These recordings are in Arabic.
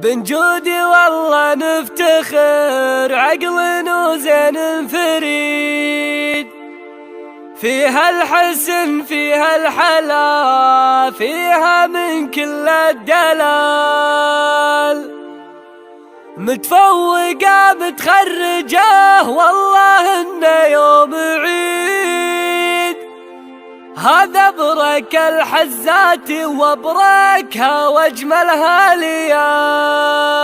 بنجودي والله نفتخر، عقل وزين فريد، فيها الحسن فيها الحلا، فيها من كل الدلال. متفوقة متخرجة والله إنه يوم عيد، هذا برك الحزات وبركها واجملها ليال.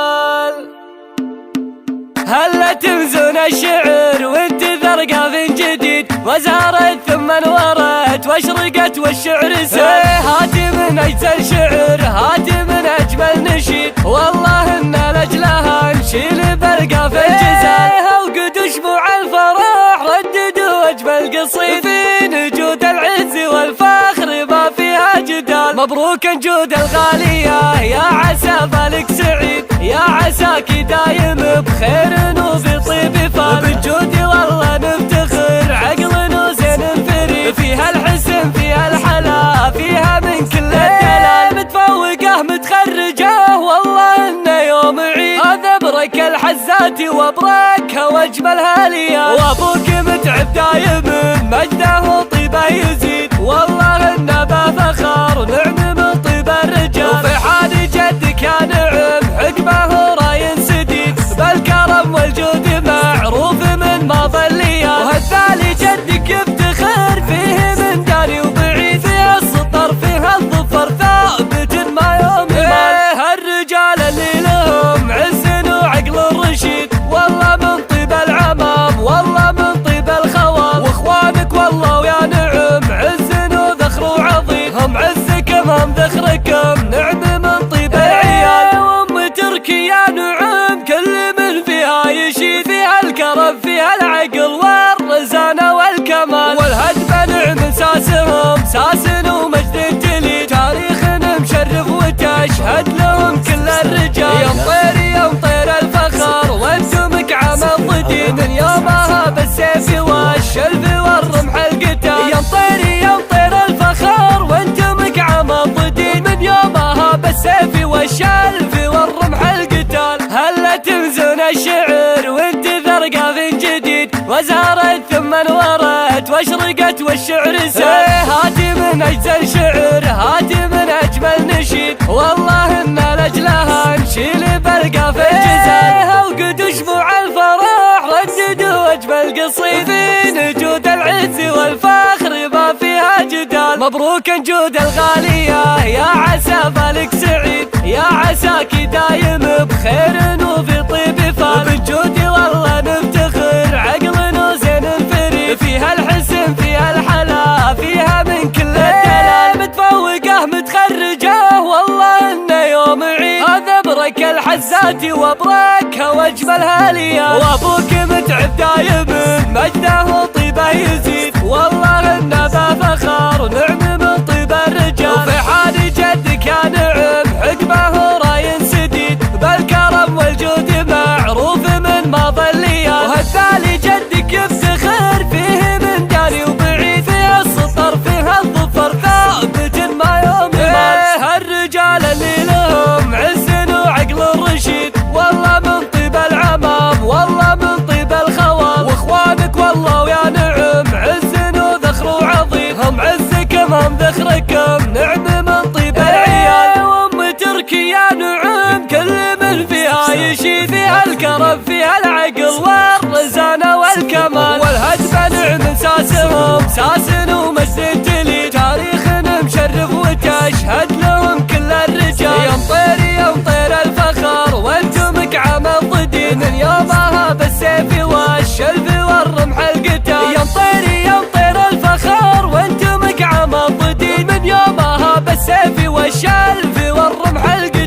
هلا تمزون الشعر وانت ذرقة من جديد، وزارت ثم نورت واشرقت والشعر سال. هاتي من اجزل شعر هاتي من اجمل نشيد، والله ان لاجلها نشيل برقة في الجزال. وقد اشبع الفرح رددوا اجمل قصيد، في نجود العز والفخر ما فيها جدال. مبروك نجود الغالية يا عسى بالك سعيد، يا عساك دايم بخير وبطيب فال. بنجودي والله نفتخر، عقل وزين فريد، فيها الحسن فيها الحلا، فيها من كل الدلال. متفوقة متخرجة والله انه يوم عيد، هذا برك الحزات وبركها واجملها ليال. وابوك متعب دايم مجده وطيبه يزيد، والله انه بفخر نعم من طيب الرجال. وفي حال جدك يا نعم حكمه راي سديد، بالكرم والجود معروف من ماضى الليال. وهالثالي جدك يفتخر فيه من داري وبعيد، فيها السطر فيها الظفر ثابت ما يوم يمال. هالرجال اللي لهم عز وعقل رشيد، والله من طيب العمام والله من طيب الخوال. واخوانك والله ويا نعم عز وذخر وعظيم، هم عزكم هم ذخركم نعم من طيب العيال. وام تركي يا نعم كل من فيها يشيد، فيها الكرم فيها العقل والرزانة والكمال. والهدبة نعم ساسهم ساسن ومجد جليل، تاريخ مشرف وتشهد لهم كل الرجال. يا مطير يا مطير الفخر وانتم كعام الضدين، من يومها بالسيف والشلف والرمح القتال. يا مطير يا مطير الفخر وانتم كعام الضدين، من يومها بالسيف والشلف والرمح القتال. هلا تمزون الشعر وانت ذرقة من جديد، وزارت ثم نورت واشرقت والشعر سال. هاتي من اجزل شعر هاتي من اجمل نشيد، والله ان لاجلها نشيل برقة في الجزال. وقد اشبع الفرح رددوا اجمل قصيد، في نجود العز والفخر ما فيها جدال. مبروك نجود الغالية يا عسى بالك سعيد، يا عساك دايم بخير وبطيب فال. بنجودي والله نفتخر، عقل وزين فريد، فيها الحسن فيها الحلا، فيها من كل الدلال. متفوقة متخرجة والله انه يوم عيد، هذا برك الحزات وبركها واجملها ليال. وابوك متعب دايم مجده وطيبه يزيد، والله انه بفخر نعم من طيب الرجال. وفي حال جدك يا نعم حكمه راي سديد، بالكرم والجود معروف من ماضى الليال. وهالثالي جدك يفتخر فيه من داري وبعيد، فيها السطر فيها الظفر ثابت ما يوم يمال. هالرجال اللي لهم عز وعقل رشيد، والله من طيب العمام والله من طيب الخوال. واخوانك والله ويا نعم عز وذخر وعظيم، هم عزكم هم ذخركم نعم من طيب العيال. وام تركي يا نعم كل من فيها يشيد، فيها الكرم فيها العقل والرزانة والكمال. والهدبة نعم ساسهم ساسن ومجد جليل، تاريخ مشرف وتشهد لهم كل الرجال. يا مطير يا مطير الفخر وانتم كعام الضدين، من يومها بالسيف والشلف والرمح القتال. يا مطير يا مطير الفخر وانتم كعام الضدين، من يومها بالسيف والشلف والرمح القتال.